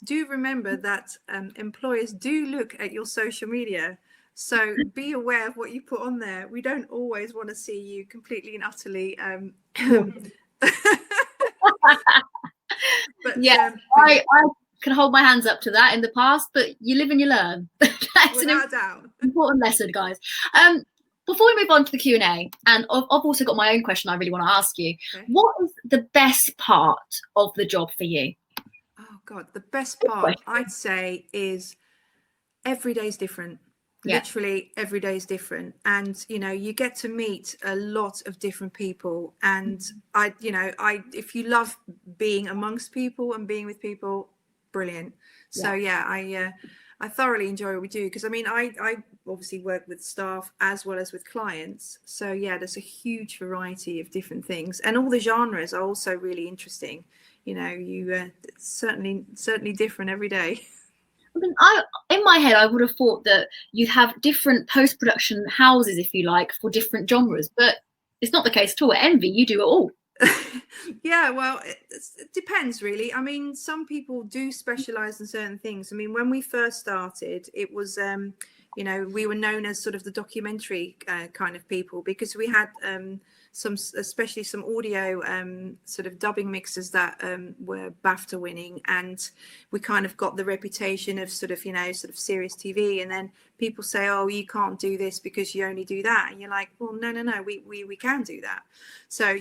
do remember that employers do look at your social media. So be aware of what you put on there. We don't always want to see you completely and utterly but I can hold my hands up to that in the past, but you live and you learn. That's without doubt. Important lesson, guys. Before we move on to the Q&A, and I've also got my own question I really want to ask you. Okay. What is the best part of the job for you? Oh God, the best part I'd say is every day is different. Literally every day is different, and you know, you get to meet a lot of different people, and if you love being amongst people and being with people, brilliant. So I thoroughly enjoy what we do, because I mean, I obviously work with staff as well as with clients. So yeah, there's a huge variety of different things, and all the genres are also really interesting. You know, you certainly different every day. I mean, in my head, I would have thought that you'd have different post-production houses, if you like, for different genres, but It's not the case at all. At Envy, you do it all. Yeah, well, it depends really. I mean, some people do specialize in certain things. I mean, when we first started, it was we were known as sort of the documentary kind of people, because we had especially some audio sort of dubbing mixers that were BAFTA winning, and we kind of got the reputation of sort of serious TV. And then people say, oh, you can't do this because you only do that, and you're like, well, no, we can do that. So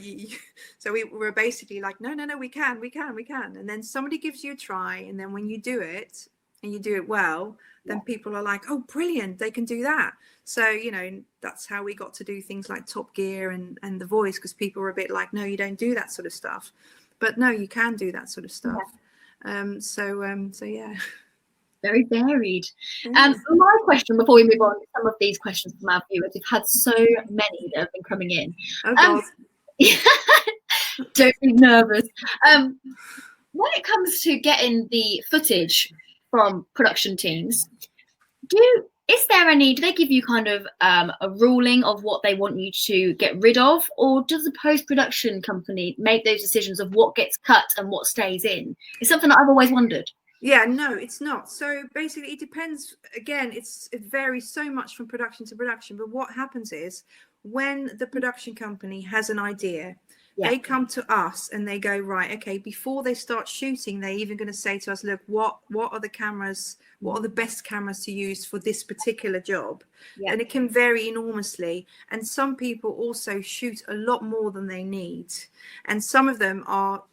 so we were basically like, no, we can. And then somebody gives you a try, and then when you do it and you do it well, then people are like, oh, brilliant, they can do that. So, that's how we got to do things like Top Gear and The Voice, because people were a bit like, no, you don't do that sort of stuff. But no, you can do that sort of stuff. So yeah. Very varied. My question before we move on to some of these questions from our viewers, we've had so many that have been coming in. Oh, God. Don't be nervous. When it comes to getting the footage from production teams, do they give you kind of a ruling of what they want you to get rid of, or does the post-production company make those decisions of what gets cut and what stays in? It's something that I've always wondered. Yeah, no, it's not. So basically it depends. Again, it varies so much from production to production. But what happens is, when the production company has an idea, they come to us and they go, right, okay, before they start shooting, they're even going to say to us, look, what are the cameras, what are the best cameras to use for this particular job? And it can vary enormously. And some people also shoot a lot more than they need. And some of them are,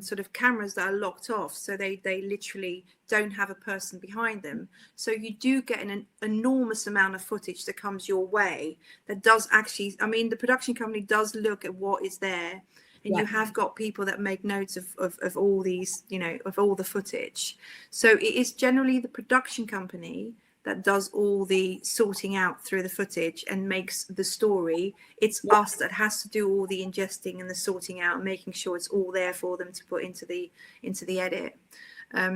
sort of cameras that are locked off. So they literally don't have a person behind them. So you do get an enormous amount of footage that comes your way that does actually, I mean, the production company does look at what is there. And you have got people that make notes of all these, of all the footage. So it is generally the production company that does all the sorting out through the footage and makes the story. It's us that has to do all the ingesting and the sorting out and making sure it's all there for them to put into the edit.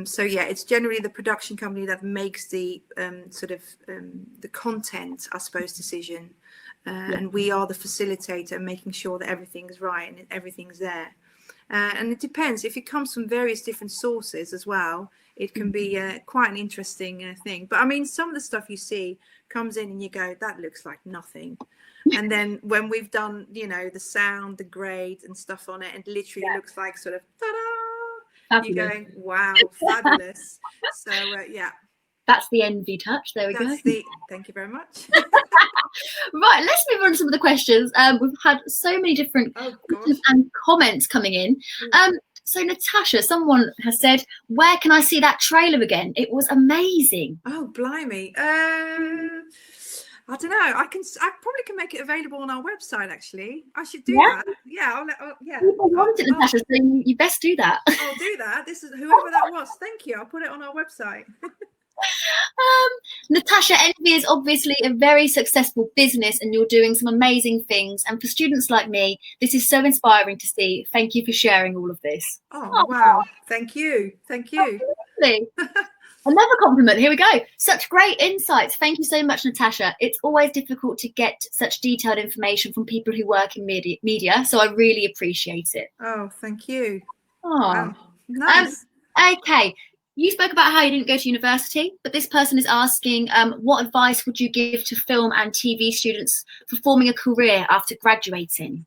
So yeah, it's generally the production company that makes the the content, I suppose, decision. And we are the facilitator, making sure that everything's right and everything's there. And it depends. If it comes from various different sources as well, it can be quite an interesting thing. But I mean, some of the stuff you see comes in and you go, that looks like nothing. And then when we've done, the sound, the grade and stuff on it, it literally looks like sort of, ta-da! Fabulous. You're going, wow, fabulous. So, yeah. That's the Envy touch. There we go. Thank you very much. Right, let's move on to some of the questions. We've had so many different questions and comments coming in. So Natascha, someone has said, where can I see that trailer again? It was amazing. Oh, blimey. I don't know. I probably can make it available on our website, actually. I should do that. Yeah, People want it, Natascha, so you best do that. I'll do that. This is whoever that was. Thank you. I'll put it on our website. Natascha, Envy is obviously a very successful business and you're doing some amazing things. And for students like me, this is so inspiring to see. Thank you for sharing all of this. Oh, wow. Thank you. Absolutely. Another compliment. Here we go. Such great insights. Thank you so much, Natascha. It's always difficult to get such detailed information from people who work in media. So I really appreciate it. Oh, thank you. Oh, wow. Nice. Okay. You spoke about how you didn't go to university, but this person is asking, what advice would you give to film and TV students for forming a career after graduating?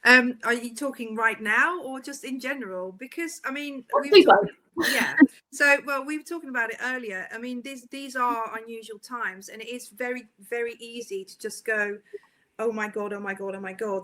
Are you talking right now or just in general? Because, I mean, So, well, we were talking about it earlier. I mean, these are unusual times, and it is very, very easy to just go, oh my God,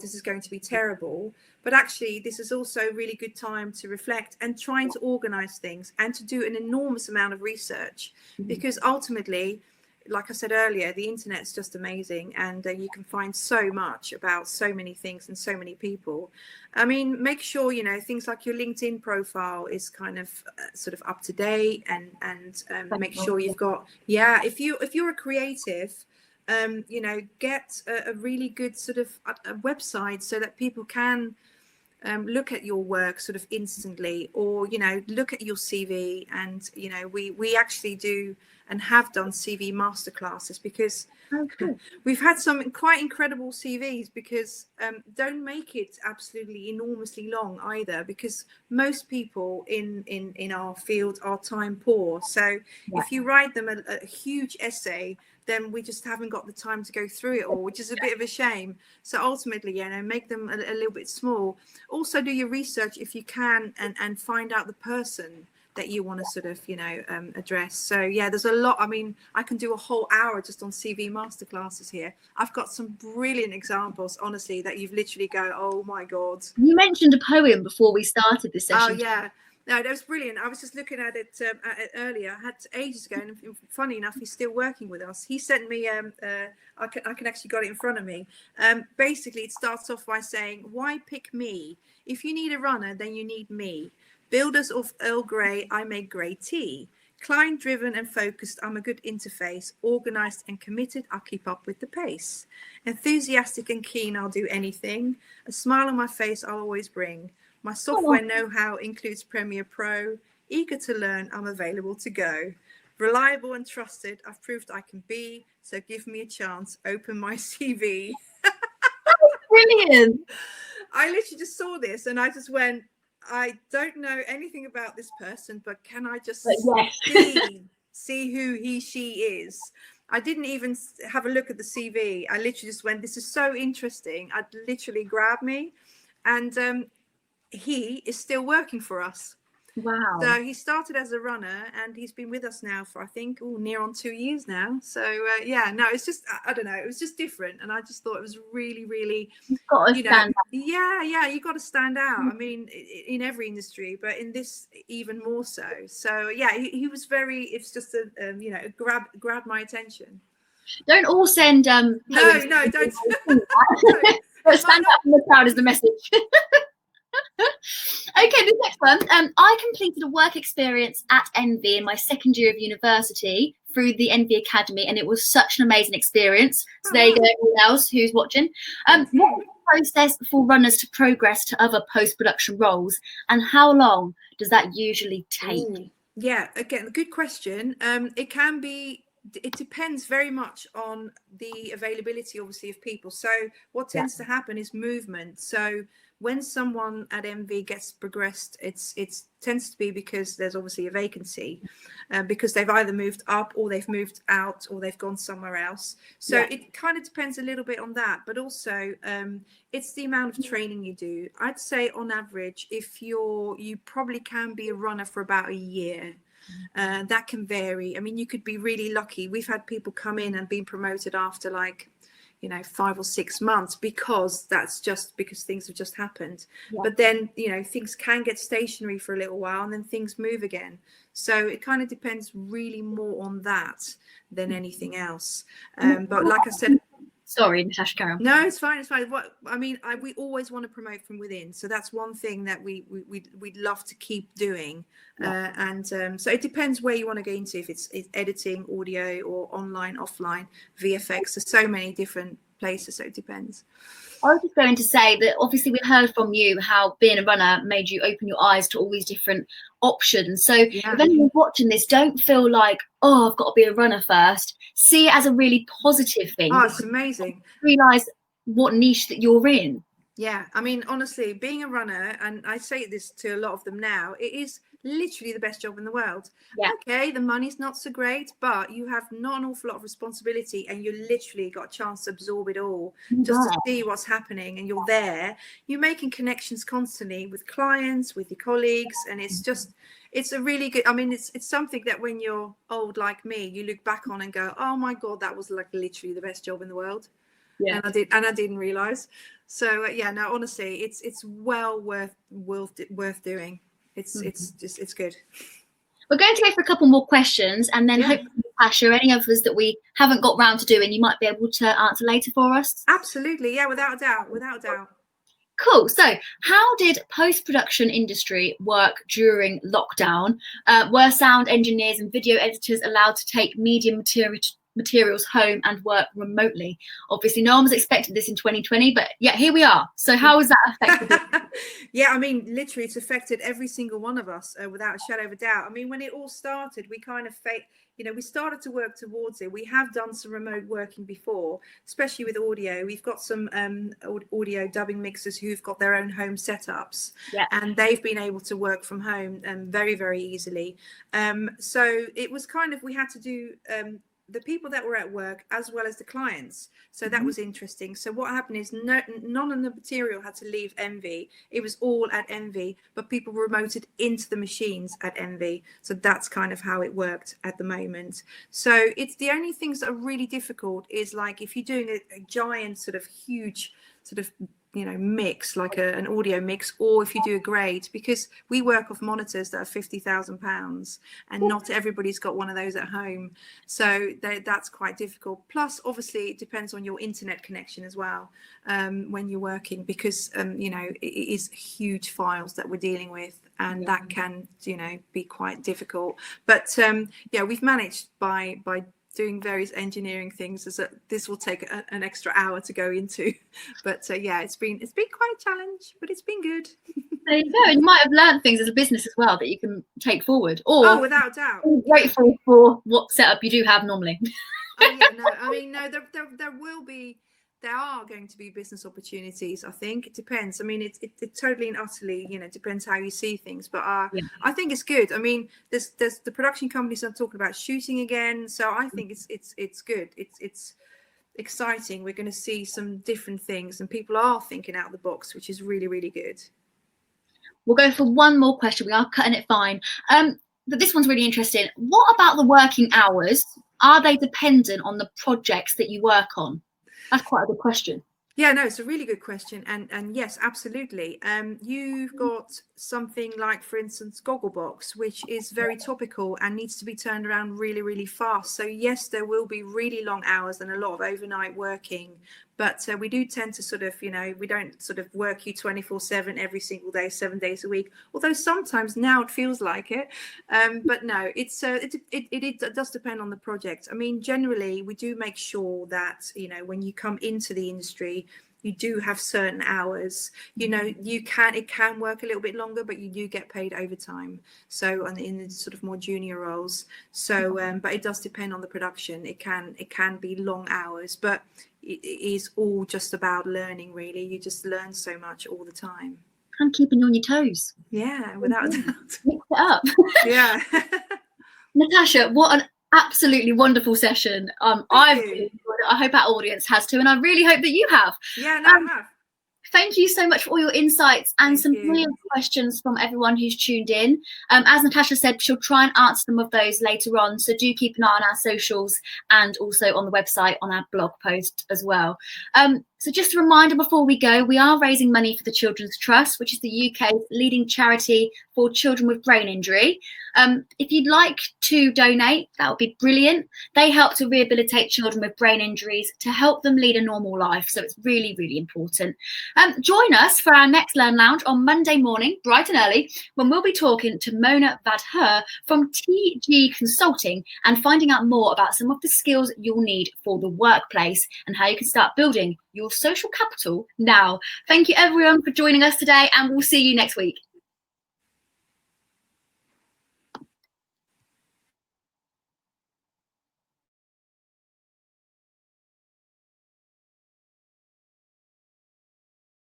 this is going to be terrible. But actually, this is also a really good time to reflect and trying to organize things and to do an enormous amount of research, because ultimately, like I said earlier, the internet's just amazing, and you can find so much about so many things and so many people. I mean, make sure, things like your LinkedIn profile is kind of sort of up to date, and make sure you've got, if you're a creative, get a really good sort of a website so that people can look at your work sort of instantly, or look at your CV. And we actually do and have done CV masterclasses, because Okay. we've had some quite incredible CVs, because don't make it absolutely enormously long either, because most people in our field are time poor. So if you write them a huge essay, then we just haven't got the time to go through it all, which is a bit of a shame. So ultimately, make them a little bit small. Also do your research if you can, and find out the person that you want to sort of, address. So yeah, there's a lot. I mean, I can do a whole hour just on CV masterclasses here. I've got some brilliant examples, honestly, that you've literally go, oh my God. You mentioned a poem before we started this session. Oh yeah. No, that was brilliant. I was just looking at it earlier. I had ages ago, and funny enough, he's still working with us. He sent me, I can actually got it in front of me. Basically, it starts off by saying, why pick me? If you need a runner, then you need me. Builders of Earl Grey, I make grey tea. Client driven and focused, I'm a good interface. Organized and committed, I'll keep up with the pace. Enthusiastic and keen, I'll do anything. A smile on my face, I'll always bring. My software know-how includes Premiere Pro. Eager to learn, I'm available to go. Reliable and trusted, I've proved I can be. So give me a chance, open my CV. Brilliant. I literally just saw this and I just went, I don't know anything about this person, but can I just see who he, she is? I didn't even have a look at the CV. I literally just went, this is so interesting. It literally grabbed me. And he is still working for us. Wow. So he started as a runner and he's been with us now for, I think, near on 2 years now. So it's just, I don't know, it was just different. And I just thought it was really, really, You've got to stand out. Yeah, you got to stand out. I mean, in every industry, but in this even more so. So yeah, he was it's just grabbed my attention. Don't all send no, don't. But stand out from the crowd is the message. Okay, the next one. I completed a work experience at Envy in my second year of university through the Envy Academy, and it was such an amazing experience. So there you go, everyone else who's watching. What is the process for runners to progress to other post-production roles, and how long does that usually take? Yeah, again, good question. It depends very much on the availability, obviously, of people. So what tends to happen is movement. So when someone at MV gets progressed, it tends to be because there's obviously a vacancy, because they've either moved up or they've moved out or they've gone somewhere else. So it kind of depends a little bit on that, but also it's the amount of training you do. I'd say on average, if you probably can be a runner for about a year. That can vary. I mean, you could be really lucky. We've had people come in and been promoted after 5 or 6 months, because that's just because things have just happened. But then things can get stationary for a little while and then things move again. So it kind of depends really more on that than anything else. But like I said, sorry, Natascha, carry on. No, it's fine. We always want to promote from within. So that's one thing that we'd love to keep doing. So it depends where you want to go into, if it's editing, audio, or online, offline, VFX. There's so many different places, so it depends. I was just going to say that obviously we heard from you how being a runner made you open your eyes to all these different options. So if anyone's watching this, don't feel like, oh, I've got to be a runner first. See it as a really positive thing. Oh, it's amazing. Realise what niche that you're in. Yeah, I mean, honestly, being a runner, and I say this to a lot of them now, it is literally the best job in the world. Okay, the money's not so great, but you have not an awful lot of responsibility, and you literally got a chance to absorb it all, just to see what's happening, and you're there. You're making connections constantly with clients, with your colleagues, and it's a really good, I mean, it's something that when you're old like me, you look back on and go, oh my God, that was literally the best job in the world. And I didn't realize. So honestly, it's well worth doing. It's good. We're going to go for a couple more questions, and then hopefully, Natascha, any others that we haven't got round to doing, you might be able to answer later for us. Absolutely, yeah, without a doubt. Cool. So how did post-production industry work during lockdown? Were sound engineers and video editors allowed to take media materials home and work remotely. Obviously, no one was expecting this in 2020, but yeah, here we are. So how has that affected you? Yeah, I mean, literally, it's affected every single one of us without a shadow of a doubt. I mean, when it all started, we kind of we started to work towards it. We have done some remote working before, especially with audio. We've got some audio dubbing mixers who've got their own home setups, and they've been able to work from home very, very easily. So it was kind of, we had to do the people that were at work as well as the clients. So that was interesting. So what happened is none of the material had to leave Envy. It was all at Envy, but people remoted into the machines at Envy. So that's kind of how it worked at the moment. So it's the only things that are really difficult is like if you're doing a giant sort of huge sort of mix, like an audio mix, or if you do a grade, because we work off monitors that are £50,000 and not everybody's got one of those at home, so that's quite difficult. Plus obviously it depends on your internet connection as well when you're working, because it is huge files that we're dealing with, and that can be quite difficult. But we've managed by doing various engineering things. This will take an extra hour to go into, but it's been quite a challenge, but it's been good. There you go, and you might have learned things as a business as well that you can take forward, or without doubt, grateful for what setup you do have normally. There are going to be business opportunities. I think it depends. I mean, it totally and utterly, depends how you see things. But I think it's good. I mean, there's the production companies are talking about shooting again, so I think it's good. It's exciting. We're going to see some different things, and people are thinking out of the box, which is really, really good. We'll go for one more question. We are cutting it fine. But this one's really interesting. What about the working hours? Are they dependent on the projects that you work on? That's quite a good question. Yeah, no, it's a really good question. And yes, absolutely. You've got something like, for instance, Gogglebox, which is very topical and needs to be turned around really, really fast. So yes, there will be really long hours and a lot of overnight working. But we do tend to sort of, we don't sort of work you 24/7 every single day, 7 days a week. Although sometimes now it feels like it. But no, it does depend on the project. I mean, generally, we do make sure that, when you come into the industry, you do have certain hours. It can work a little bit longer, but you do get paid overtime. So in the sort of more junior roles. So, but it does depend on the production. It can be long hours, but it is all just about learning, really. You just learn so much all the time. And keeping you on your toes. Yeah, without a doubt. Mix it up. Yeah. Natascha, what an absolutely wonderful session. I've enjoyed it. I hope our audience has too, and I really hope that you have. Yeah, no, I have. Thank you so much for all your insights and some brilliant questions from everyone who's tuned in. As Natascha said, she'll try and answer some of those later on. So do keep an eye on our socials and also on the website on our blog post as well. So just a reminder before we go, we are raising money for the Children's Trust, which is the UK's leading charity for children with brain injury. If you'd like to donate, that would be brilliant. They help to rehabilitate children with brain injuries to help them lead a normal life. So it's really, really important. Join us for our next Learn Lounge on Monday morning, bright and early, when we'll be talking to Mona Vadher from TG Consulting and finding out more about some of the skills you'll need for the workplace and how you can start building your social capital now. Thank you everyone for joining us today, and we'll see you next week.